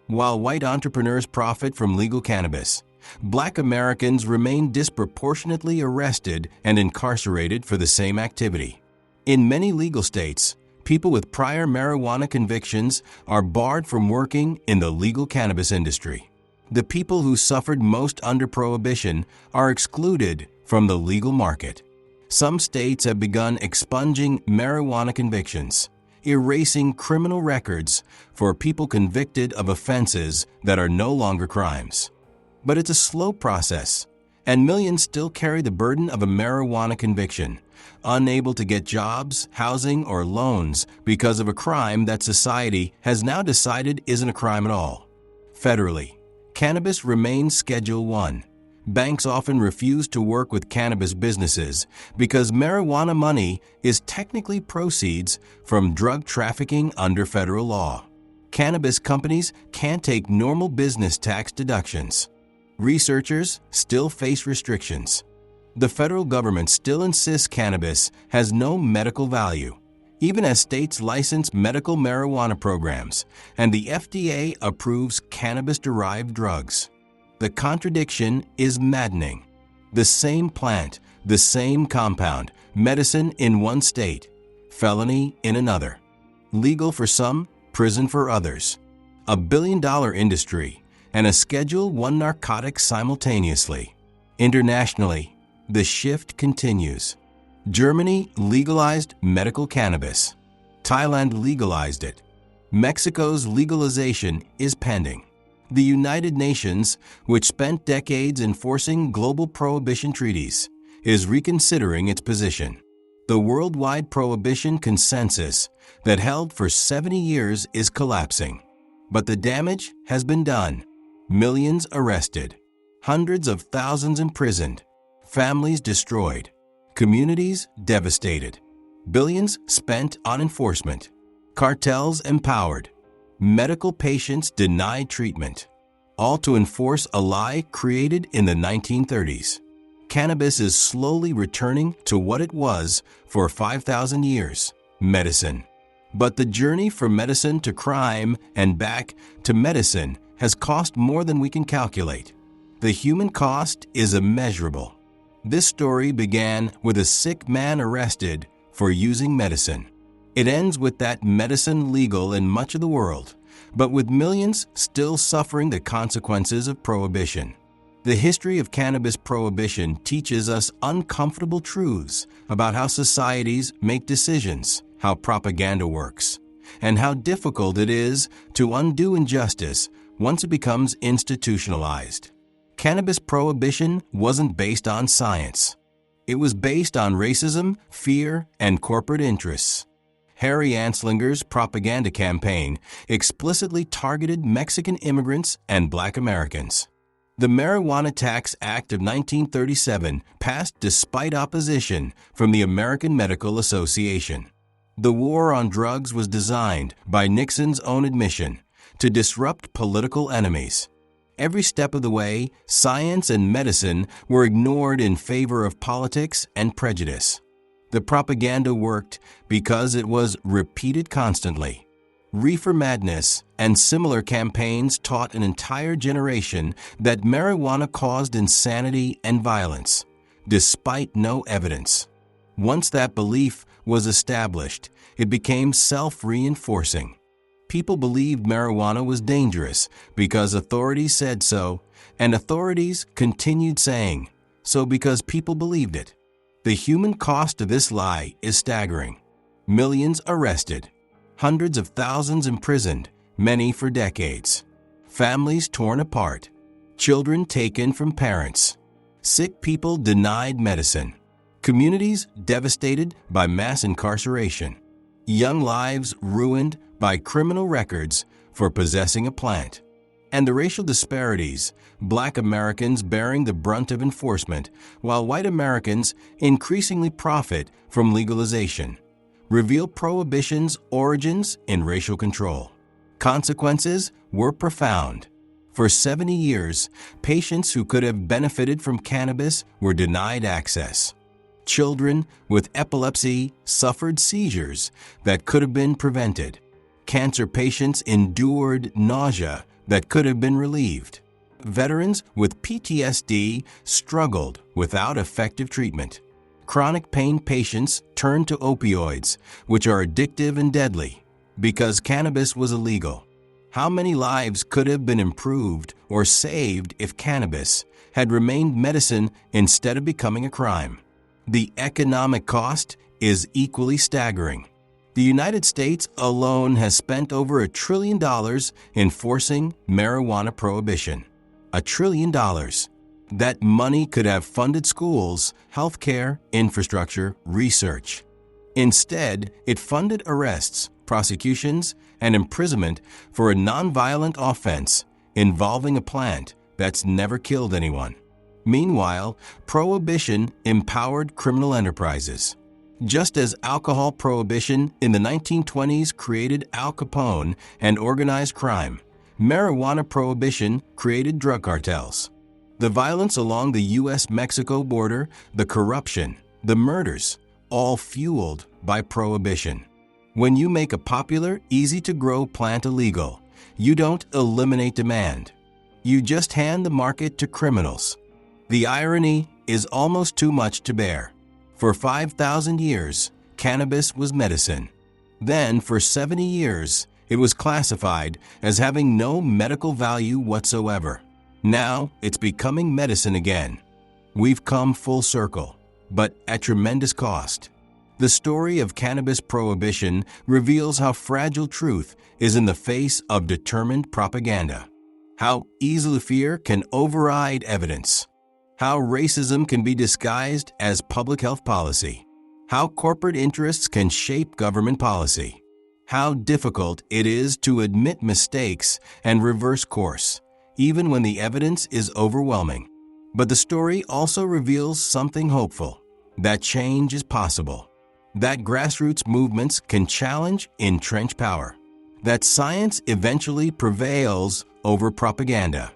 While white entrepreneurs profit from legal cannabis, Black Americans remain disproportionately arrested and incarcerated for the same activity. In many legal states, people with prior marijuana convictions are barred from working in the legal cannabis industry. The people who suffered most under prohibition are excluded from the legal market. Some states have begun expunging marijuana convictions, erasing criminal records for people convicted of offenses that are no longer crimes. But it's a slow process, and millions still carry the burden of a marijuana conviction, unable to get jobs, housing, or loans because of a crime that society has now decided isn't a crime at all. Federally, cannabis remains Schedule I. Banks often refuse to work with cannabis businesses because marijuana money is technically proceeds from drug trafficking under federal law. Cannabis companies can't take normal business tax deductions. Researchers still face restrictions. The federal government still insists cannabis has no medical value, even as states license medical marijuana programs and the FDA approves cannabis-derived drugs. The contradiction is maddening. The same plant, the same compound, medicine in one state, felony in another. Legal for some, prison for others. A billion-dollar industry and a Schedule I narcotic simultaneously. Internationally, the shift continues. Germany legalized medical cannabis. Thailand legalized it. Mexico's legalization is pending. The United Nations, which spent decades enforcing global prohibition treaties, is reconsidering its position. The worldwide prohibition consensus that held for 70 years is collapsing. But the damage has been done. Millions arrested. Hundreds of thousands imprisoned. Families destroyed. Communities devastated. Billions spent on enforcement. Cartels empowered. Medical patients denied treatment. All to enforce a lie created in the 1930s. Cannabis is slowly returning to what it was for 5,000 years, medicine. But the journey from medicine to crime and back to medicine has cost more than we can calculate. The human cost is immeasurable. This story began with a sick man arrested for using medicine. It ends with that medicine legal in much of the world, but with millions still suffering the consequences of prohibition. The history of cannabis prohibition teaches us uncomfortable truths about how societies make decisions, how propaganda works, and how difficult it is to undo injustice once it becomes institutionalized. Cannabis prohibition wasn't based on science. It was based on racism, fear, and corporate interests. Harry Anslinger's propaganda campaign explicitly targeted Mexican immigrants and Black Americans. The Marijuana Tax Act of 1937 passed despite opposition from the American Medical Association. The war on drugs was designed, by Nixon's own admission, to disrupt political enemies. Every step of the way, science and medicine were ignored in favor of politics and prejudice. The propaganda worked because it was repeated constantly. Reefer Madness and similar campaigns taught an entire generation that marijuana caused insanity and violence, despite no evidence. Once that belief was established, it became self-reinforcing. People believed marijuana was dangerous because authorities said so, and authorities continued saying so because people believed it. The human cost of this lie is staggering. Millions arrested, hundreds of thousands imprisoned, many for decades. Families torn apart, children taken from parents, sick people denied medicine, communities devastated by mass incarceration, young lives ruined by criminal records for possessing a plant. And the racial disparities, Black Americans bearing the brunt of enforcement, while white Americans increasingly profit from legalization, reveal Prohibition's origins in racial control. Consequences were profound. For 70 years, patients who could have benefited from cannabis were denied access. Children with epilepsy suffered seizures that could have been prevented. Cancer patients endured nausea that could have been relieved. Veterans with PTSD struggled without effective treatment. Chronic pain patients turned to opioids, which are addictive and deadly, because cannabis was illegal. How many lives could have been improved or saved if cannabis had remained medicine instead of becoming a crime? The economic cost is equally staggering. The United States alone has spent over $1 trillion enforcing marijuana prohibition. $1 trillion. That money could have funded schools, healthcare, infrastructure, research. Instead, it funded arrests, prosecutions, and imprisonment for a nonviolent offense involving a plant that's never killed anyone. Meanwhile, prohibition empowered criminal enterprises. Just as alcohol prohibition in the 1920s created Al Capone and organized crime, marijuana prohibition created drug cartels. The violence along the U.S.-Mexico border, the corruption, the murders, all fueled by prohibition. When you make a popular, easy-to-grow plant illegal, you don't eliminate demand. You just hand the market to criminals. The irony is almost too much to bear. For 5,000 years, cannabis was medicine. Then, for 70 years, it was classified as having no medical value whatsoever. Now, it's becoming medicine again. We've come full circle, but at tremendous cost. The story of cannabis prohibition reveals how fragile truth is in the face of determined propaganda. How easily fear can override evidence. How racism can be disguised as public health policy. How corporate interests can shape government policy. How difficult it is to admit mistakes and reverse course, even when the evidence is overwhelming. But the story also reveals something hopeful, that change is possible, that grassroots movements can challenge entrenched power, that science eventually prevails over propaganda,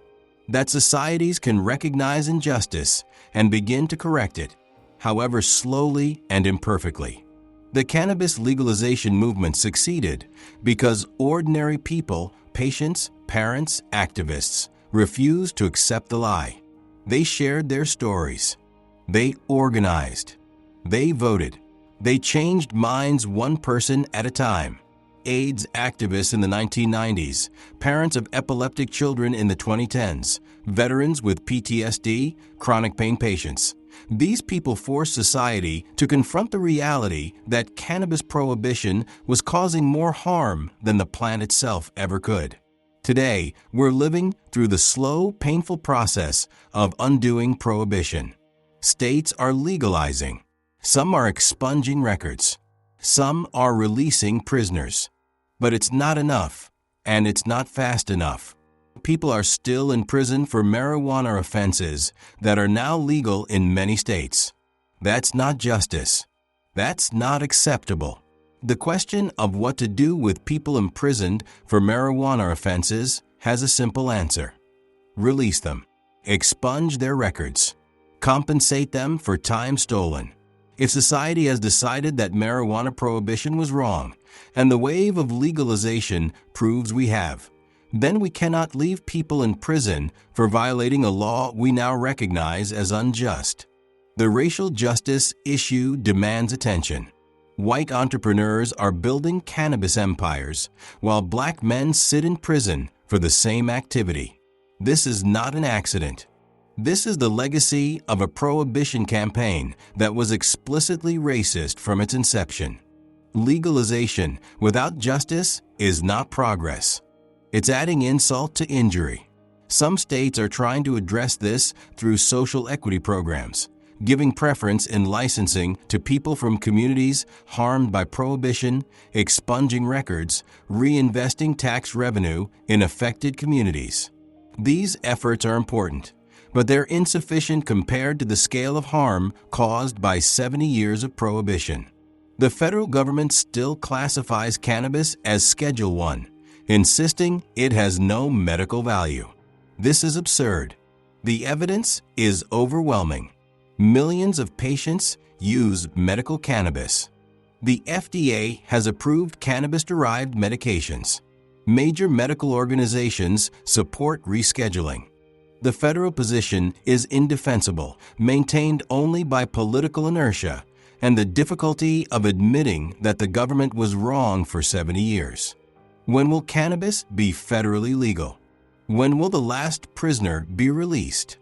that societies can recognize injustice and begin to correct it, however slowly and imperfectly. The cannabis legalization movement succeeded because ordinary people, patients, parents, activists, refused to accept the lie. They shared their stories. They organized. They voted. They changed minds one person at a time. AIDS activists in the 1990s, parents of epileptic children in the 2010s, veterans with PTSD, chronic pain patients. These people forced society to confront the reality that cannabis prohibition was causing more harm than the plant itself ever could. Today, we're living through the slow, painful process of undoing prohibition. States are legalizing. Some are expunging records. Some are releasing prisoners. But it's not enough, and it's not fast enough. People are still in prison for marijuana offenses that are now legal in many states. That's not justice. That's not acceptable. The question of what to do with people imprisoned for marijuana offenses has a simple answer. Release them. Expunge their records. Compensate them for time stolen. If society has decided that marijuana prohibition was wrong, and the wave of legalization proves we have, then we cannot leave people in prison for violating a law we now recognize as unjust. The racial justice issue demands attention. White entrepreneurs are building cannabis empires, while black men sit in prison for the same activity. This is not an accident. This is the legacy of a prohibition campaign that was explicitly racist from its inception. Legalization without justice is not progress. It's adding insult to injury. Some states are trying to address this through social equity programs, giving preference in licensing to people from communities harmed by prohibition, expunging records, reinvesting tax revenue in affected communities. These efforts are important, but they're insufficient compared to the scale of harm caused by 70 years of prohibition. The federal government still classifies cannabis as Schedule I, insisting it has no medical value. This is absurd. The evidence is overwhelming. Millions of patients use medical cannabis. The FDA has approved cannabis-derived medications. Major medical organizations support rescheduling. The federal position is indefensible, maintained only by political inertia and the difficulty of admitting that the government was wrong for 70 years. When will cannabis be federally legal? When will the last prisoner be released?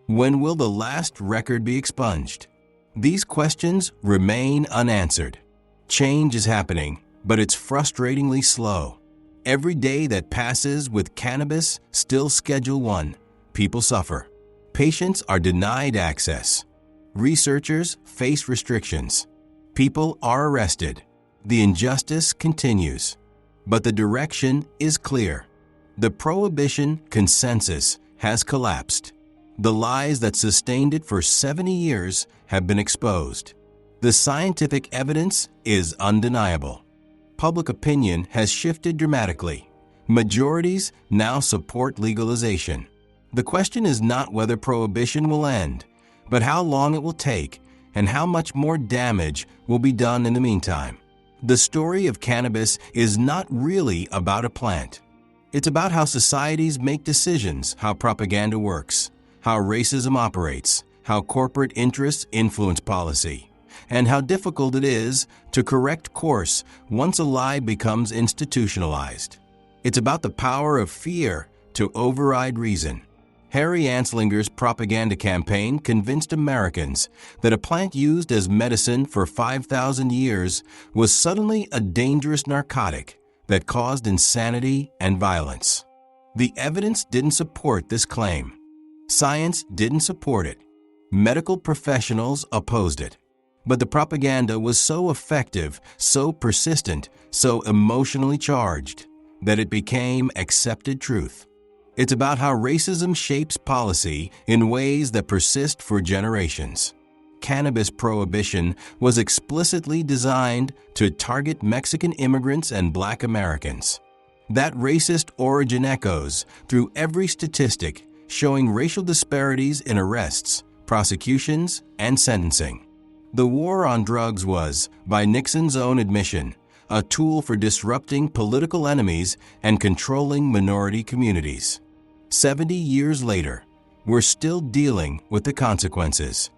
When will the last record be expunged? These questions remain unanswered. Change is happening, but it's frustratingly slow. Every day that passes with cannabis still Schedule I, people suffer. Patients are denied access. Researchers face restrictions. People are arrested. The injustice continues. But the direction is clear. The prohibition consensus has collapsed. The lies that sustained it for 70 years have been exposed. The scientific evidence is undeniable. Public opinion has shifted dramatically. Majorities now support legalization. The question is not whether prohibition will end, but how long it will take and how much more damage will be done in the meantime. The story of cannabis is not really about a plant. It's about how societies make decisions, how propaganda works, how racism operates, how corporate interests influence policy, and how difficult it is to correct course once a lie becomes institutionalized. It's about the power of fear to override reason. Harry Anslinger's propaganda campaign convinced Americans that a plant used as medicine for 5,000 years was suddenly a dangerous narcotic that caused insanity and violence. The evidence didn't support this claim. Science didn't support it. Medical professionals opposed it. But the propaganda was so effective, so persistent, so emotionally charged, that it became accepted truth. It's about how racism shapes policy in ways that persist for generations. Cannabis prohibition was explicitly designed to target Mexican immigrants and Black Americans. That racist origin echoes through every statistic, showing racial disparities in arrests, prosecutions, and sentencing. The war on drugs was, by Nixon's own admission, a tool for disrupting political enemies and controlling minority communities. 70 years later, we're still dealing with the consequences.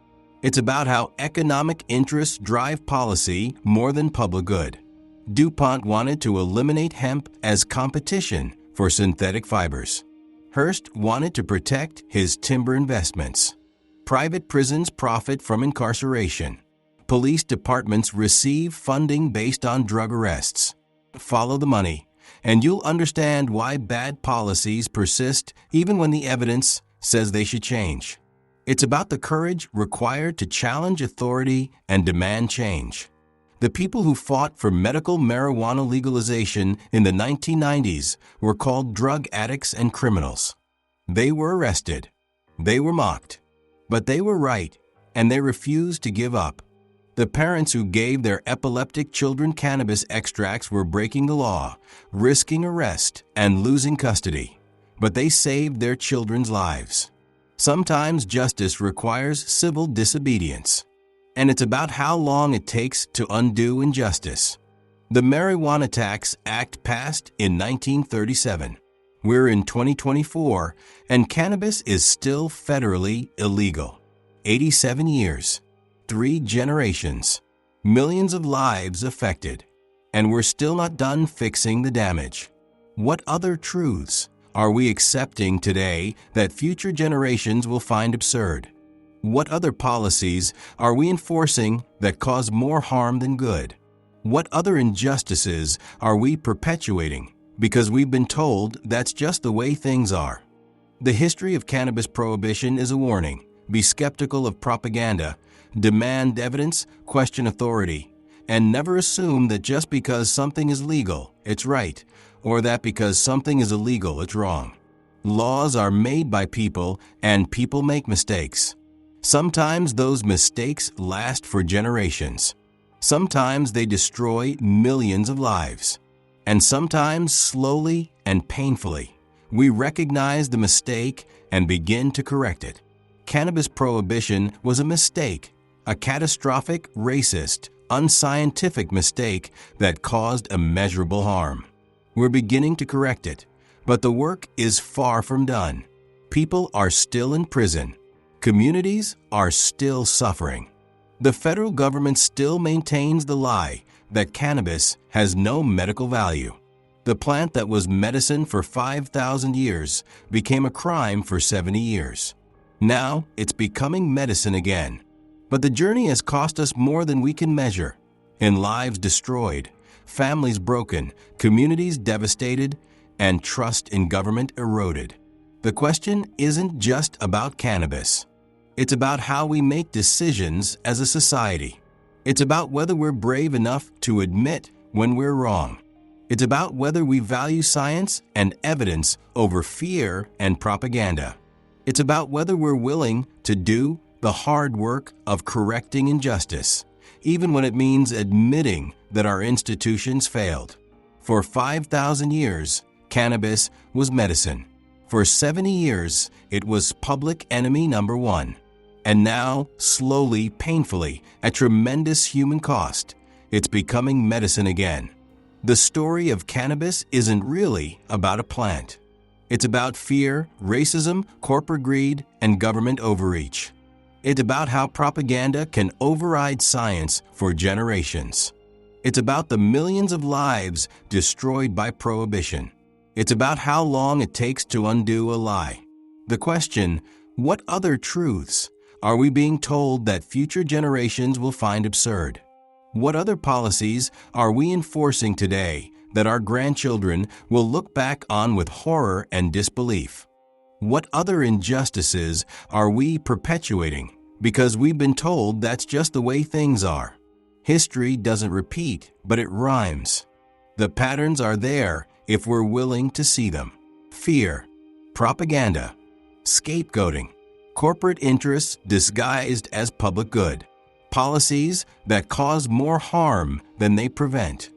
It's about how economic interests drive policy more than public good. DuPont wanted to eliminate hemp as competition for synthetic fibers. Hearst wanted to protect his timber investments. Private prisons profit from incarceration. Police departments receive funding based on drug arrests. Follow the money, and you'll understand why bad policies persist even when the evidence says they should change. It's about the courage required to challenge authority and demand change. The people who fought for medical marijuana legalization in the 1990s were called drug addicts and criminals. They were arrested. They were mocked. But they were right, and they refused to give up. The parents who gave their epileptic children cannabis extracts were breaking the law, risking arrest, and losing custody. But they saved their children's lives. Sometimes justice requires civil disobedience. And it's about how long it takes to undo injustice. The Marijuana Tax Act passed in 1937. We're in 2024, and cannabis is still federally illegal. 87 years. 3 generations, millions of lives affected, and we're still not done fixing the damage. What other truths are we accepting today that future generations will find absurd? What other policies are we enforcing that cause more harm than good? What other injustices are we perpetuating because we've been told that's just the way things are? The history of cannabis prohibition is a warning. Be skeptical of propaganda, demand evidence, question authority, and never assume that just because something is legal, it's right, or that because something is illegal, it's wrong. Laws are made by people, and people make mistakes. Sometimes those mistakes last for generations. Sometimes they destroy millions of lives. And sometimes slowly and painfully, we recognize the mistake and begin to correct it. Cannabis prohibition was a mistake, a catastrophic, racist, unscientific mistake that caused immeasurable harm. We're beginning to correct it, but the work is far from done. People are still in prison. Communities are still suffering. The federal government still maintains the lie that cannabis has no medical value. The plant that was medicine for 5,000 years became a crime for 70 years. Now it's becoming medicine again. But the journey has cost us more than we can measure. In lives destroyed, families broken, communities devastated, and trust in government eroded. The question isn't just about cannabis. It's about how we make decisions as a society. It's about whether we're brave enough to admit when we're wrong. It's about whether we value science and evidence over fear and propaganda. It's about whether we're willing to do the hard work of correcting injustice, even when it means admitting that our institutions failed. For 5,000 years, cannabis was medicine. For 70 years, it was public enemy number one. And now, slowly, painfully, at tremendous human cost, it's becoming medicine again. The story of cannabis isn't really about a plant. It's about fear, racism, corporate greed, and government overreach. It's about how propaganda can override science for generations. It's about the millions of lives destroyed by prohibition. It's about how long it takes to undo a lie. The question, what other truths are we being told that future generations will find absurd? What other policies are we enforcing today that our grandchildren will look back on with horror and disbelief? What other injustices are we perpetuating because we've been told that's just the way things are? History doesn't repeat, but it rhymes. The patterns are there if we're willing to see them. Fear, propaganda, scapegoating, corporate interests disguised as public good, policies that cause more harm than they prevent,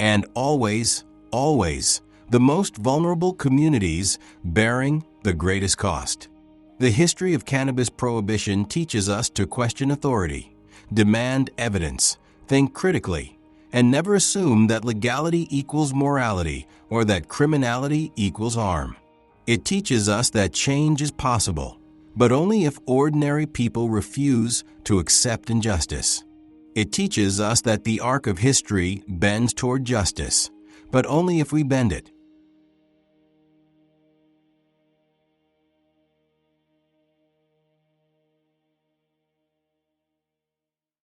and always, always, the most vulnerable communities bearing the greatest cost. The history of cannabis prohibition teaches us to question authority, demand evidence, think critically, and never assume that legality equals morality or that criminality equals harm. It teaches us that change is possible, but only if ordinary people refuse to accept injustice. It teaches us that the arc of history bends toward justice, but only if we bend it.